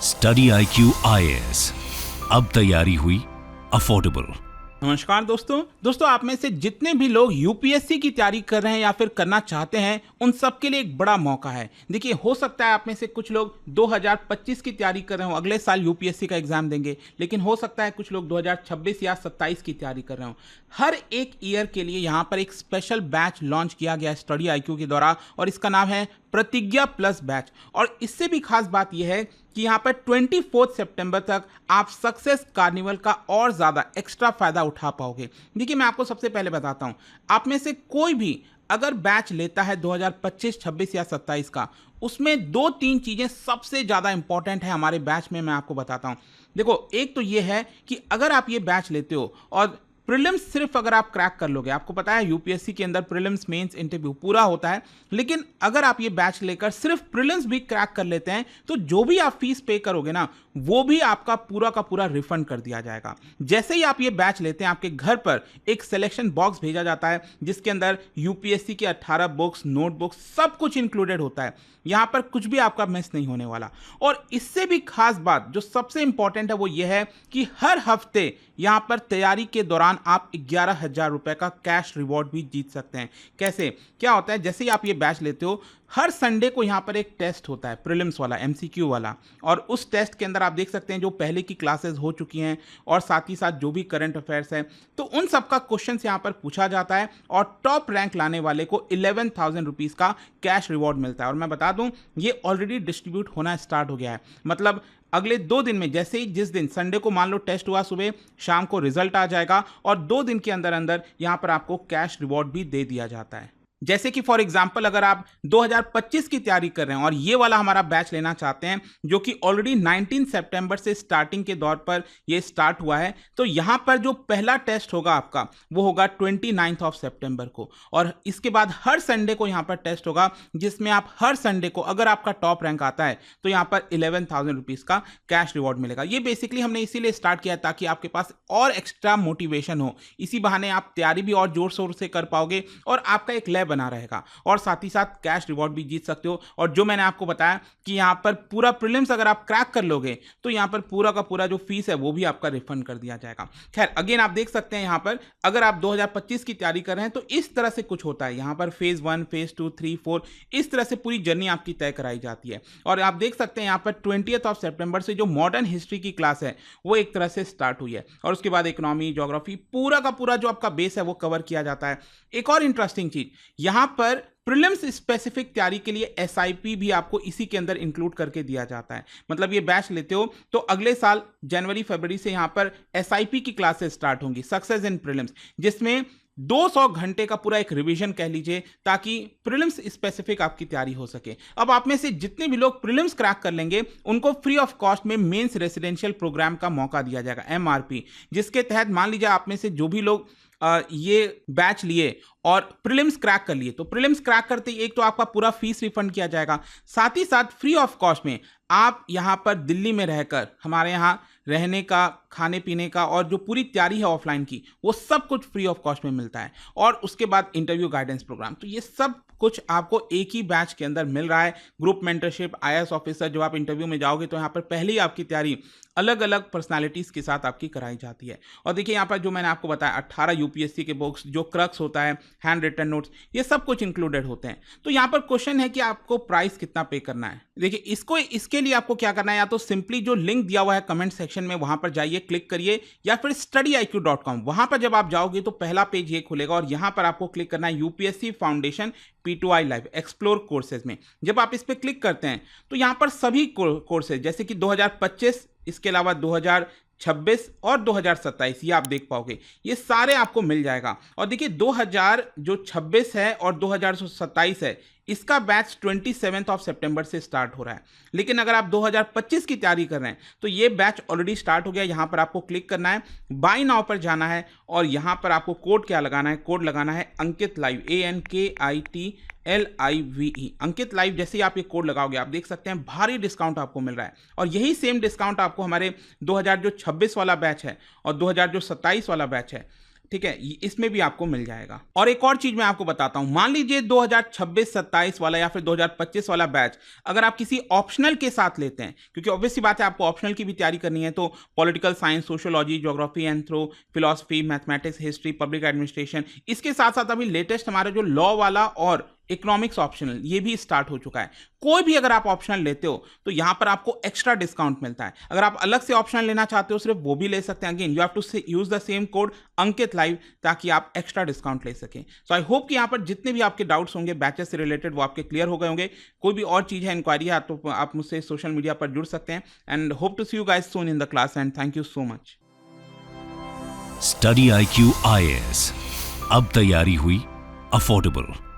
Study IQ IAS, अब तैयारी हुई अफोर्डेबल। नमस्कार दोस्तों आप में से जितने भी लोग यूपीएससी की तैयारी कर रहे हैं या फिर करना चाहते हैं उन सब के लिए एक बड़ा मौका है। देखिए, हो सकता है आप में से कुछ लोग 2025 की तैयारी कर रहे हो, अगले साल यूपीएससी का एग्जाम देंगे, लेकिन हो सकता है कुछ लोग 2026 या 27 की तैयारी कर रहे हो। हर एक ईयर के लिए यहाँ पर एक स्पेशल बैच लॉन्च किया गया स्टडी IQ के द्वारा और इसका नाम है प्रतिज्ञा प्लस बैच। और इससे भी खास बात यह है कि यहाँ पर 24 सितंबर तक आप सक्सेस कार्निवल का और ज़्यादा एक्स्ट्रा फायदा उठा पाओगे। देखिए, मैं आपको सबसे पहले बताता हूँ, आप में से कोई भी अगर बैच लेता है 2025, 26 या 27 का, उसमें 2-3 चीज़ें सबसे ज़्यादा इंपॉर्टेंट है हमारे बैच में, मैं आपको बताता हूँ। देखो, एक तो ये है कि अगर आप ये बैच लेते हो और प्रीलिम्स सिर्फ अगर आप क्रैक कर लोगे, आपको पता है यूपीएससी के अंदर प्रीलिम्स मेंस इंटरव्यू पूरा होता है, लेकिन अगर आप ये बैच लेकर सिर्फ प्रीलिम्स भी क्रैक कर लेते हैं तो जो भी आप फीस पे करोगे ना, वो भी आपका पूरा का पूरा रिफंड कर दिया जाएगा। जैसे ही आप ये बैच लेते हैं, आपके घर पर एक सिलेक्शन बॉक्स भेजा जाता है जिसके अंदर यूपीएससी के 18 बुक्स, नोटबुक्स, सब कुछ इंक्लूडेड होता है। यहाँ पर कुछ भी आपका मिस नहीं होने वाला। और इससे भी खास बात जो सबसे इंपॉर्टेंट है वो ये है कि हर हफ्ते यहाँ पर तैयारी के दौरान आप 11,000 रुपए का कैश रिवॉर्ड भी जीत सकते हैं। कैसे, क्या होता है, जैसे ही आप ये बैच लेते हो, हर संडे को यहाँ पर एक टेस्ट होता है, प्रीलिम्स वाला, MCQ वाला, और उस टेस्ट के अंदर आप देख सकते हैं जो पहले की क्लासेस हो चुकी हैं और साथ ही साथ जो भी करंट अफेयर्स है, तो उन सब का क्वेश्चंस यहाँ पर पूछा जाता है और टॉप रैंक लाने वाले को 11,000 रुपीज़ का कैश रिवॉर्ड मिलता है। और मैं बता दूं, ये ऑलरेडी डिस्ट्रीब्यूट होना स्टार्ट हो गया है। मतलब अगले 2 दिन में, जैसे ही जिस दिन संडे को मान लो टेस्ट हुआ, सुबह शाम को रिजल्ट आ जाएगा और 2 दिन के अंदर अंदर यहाँ पर आपको कैश रिवॉर्ड भी दे दिया जाता है। जैसे कि फॉर एग्जांपल अगर आप 2025 की तैयारी कर रहे हैं और ये वाला हमारा बैच लेना चाहते हैं जो कि ऑलरेडी 19 सितंबर से स्टार्टिंग के दौर पर ये स्टार्ट हुआ है, तो यहाँ पर जो पहला टेस्ट होगा आपका वो होगा 29 सितंबर को, और इसके बाद हर संडे को यहाँ पर टेस्ट होगा जिसमें आप हर संडे को, अगर आपका टॉप रैंक आता है तो यहाँ पर 11,000 रुपीज़ का कैश रिवॉर्ड मिलेगा। ये बेसिकली हमने इसीलिए स्टार्ट किया ताकि आपके पास और एक्स्ट्रा मोटिवेशन हो, इसी बहाने आप तैयारी भी और जोर शोर से कर पाओगे और आपका एक लैब बना रहेगा और साथ ही साथ कैश रिवॉर्ड भी जीत सकते हो। और जो मैंने आपको बताया कि यहां पर पूरा प्रीलिम्स अगर आप क्रैक कर लोगे तो यहां पर पूरा का पूरा जो फीस है वो भी आपका रिफंड कर दिया जाएगा। खैर, अगेन आप देख सकते हैं यहां पर अगर आप 2025 की तैयारी कर रहे हैं तो इस तरह से कुछ होता है। यहां पर फेज 1, फेज 2, 3, 4 इस तरह से पूरी जर्नी आपकी तय कराई जाती है। और आप देख सकते हैं यहां पर 20 सितंबर से जो मॉडर्न हिस्ट्री की क्लास है वो एक तरह से स्टार्ट हुई है और उसके बाद इकोनॉमी, ज्योग्राफी, पूरा का पूरा जो आपका बेस है वो कवर किया जाता है। एक और इंटरेस्टिंग चीज, यहां पर प्रीलिम्स स्पेसिफिक तैयारी के लिए SIP भी आपको इसी के अंदर इंक्लूड करके दिया जाता है। मतलब ये बैच लेते हो तो अगले साल जनवरी फरवरी से यहां पर SIP की क्लासेस स्टार्ट होंगी, सक्सेस इन प्रीलिम्स, जिसमें 200 घंटे का पूरा एक रिवीजन कह लीजिए ताकि प्रीलिम्स स्पेसिफिक आपकी तैयारी हो सके। अब आप में से जितने भी लोग प्रीलिम्स क्रैक कर लेंगे उनको फ्री ऑफ कॉस्ट में मेंस रेसिडेंशियल प्रोग्राम का मौका दिया जाएगा, MRP, जिसके तहत मान लीजिए आप में से जो भी लोग ये बैच लिए और प्रीलिम्स क्रैक कर लिए, तो प्रीलिम्स क्रैक करते ही एक तो आपका पूरा फीस रिफंड किया जाएगा, साथ ही साथ फ्री ऑफ कॉस्ट में आप यहाँ पर दिल्ली में रहकर हमारे यहाँ रहने का, खाने पीने का और जो पूरी तैयारी है ऑफलाइन की वो सब कुछ फ्री ऑफ कॉस्ट में मिलता है। और उसके बाद इंटरव्यू गाइडेंस प्रोग्राम, तो ये सब कुछ आपको एक ही बैच के अंदर मिल रहा है। ग्रुप मेंटरशिप, IAS ऑफिसर, जो आप इंटरव्यू में जाओगे तो यहाँ पर पहले ही आपकी तैयारी अलग अलग पर्सनालिटीज़ के साथ आपकी कराई जाती है। और देखिए यहाँ पर जो मैंने आपको बताया 18 यूपीएससी के बुक्स, जो क्रक्स होता है, हैंड रिटन नोट्स, ये सब कुछ इंक्लूडेड होते हैं। तो यहाँ पर क्वेश्चन है कि आपको प्राइस कितना पे करना है। देखिए, इसके लिए आपको क्या करना है, या तो सिंपली जो लिंक दिया हुआ है कमेंट सेक्शन में वहां पर जाइए, क्लिक करिए, या फिर studiiq.com, वहां पर जब आप जाओगे तो पहला पेज ये खुलेगा और यहां पर आपको क्लिक करना है UPSC foundation P2I live explore courses में। जब आप इस पर क्लिक करते हैं तो यहां पर सभी कोर्सेज जैसे कि 2025, इसके अलावा 2026 और 2027 ये आप देख पाओगे, ये सारे आपको मिल जाएगा। और देखिए 2026 है और 2027 है, इसका बैच 27 सितंबर से स्टार्ट हो रहा है। लेकिन अगर आप 2025 की तैयारी कर रहे हैं तो ये बैच ऑलरेडी स्टार्ट हो गया। यहाँ पर आपको क्लिक करना है, बाय नाउ पर जाना है और यहाँ पर आपको कोड क्या लगाना है, कोड लगाना है अंकित लाइव, ANKITLIVE, अंकित लाइव। जैसे ही आप ये कोड लगाओगे आप देख सकते हैं भारी डिस्काउंट आपको मिल रहा है। और यही सेम डिस्काउंट आपको हमारे 2026 वाला बैच है और 2027 वाला बैच है ठीक है, इसमें भी आपको मिल जाएगा। और एक और चीज मैं आपको बताता हूं, मान लीजिए 2026-27 वाला या फिर 2025 वाला बैच अगर आप किसी ऑप्शनल के साथ लेते हैं, क्योंकि ऑब्वियस सी बात है आपको ऑप्शनल की भी तैयारी करनी है, तो political science, sociology, geography, anthro, philosophy, mathematics, history, public administration, इसके साथ साथ अभी लेटेस्ट हमारा जो लॉ वाला और इकोनॉमिक्स ऑप्शनल ये भी स्टार्ट हो चुका है। कोई भी अगर आप ऑप्शनल लेते हो तो यहां पर आपको एक्स्ट्रा डिस्काउंट मिलता है। अगर आप अलग से ऑप्शनल लेना चाहते हो सिर्फ वो भी ले सकते हैं। Again you have to use the same code Ankit live ताकि आप एक्स्ट्रा डिस्काउंट ले सकें। सो आई होप कि यहां पर जितने भी आपके डाउट्स होंगे बैचेस से रिलेटेड वो आपके क्लियर हो गए होंगे। कोई भी और चीज है, इंक्वायरी है, तो आप मुझसे सोशल मीडिया पर जुड़ सकते हैं। And hope to see you guys soon in the class and thank you so much. Study IQ IAS, अब तैयारी हुई अफोर्डेबल।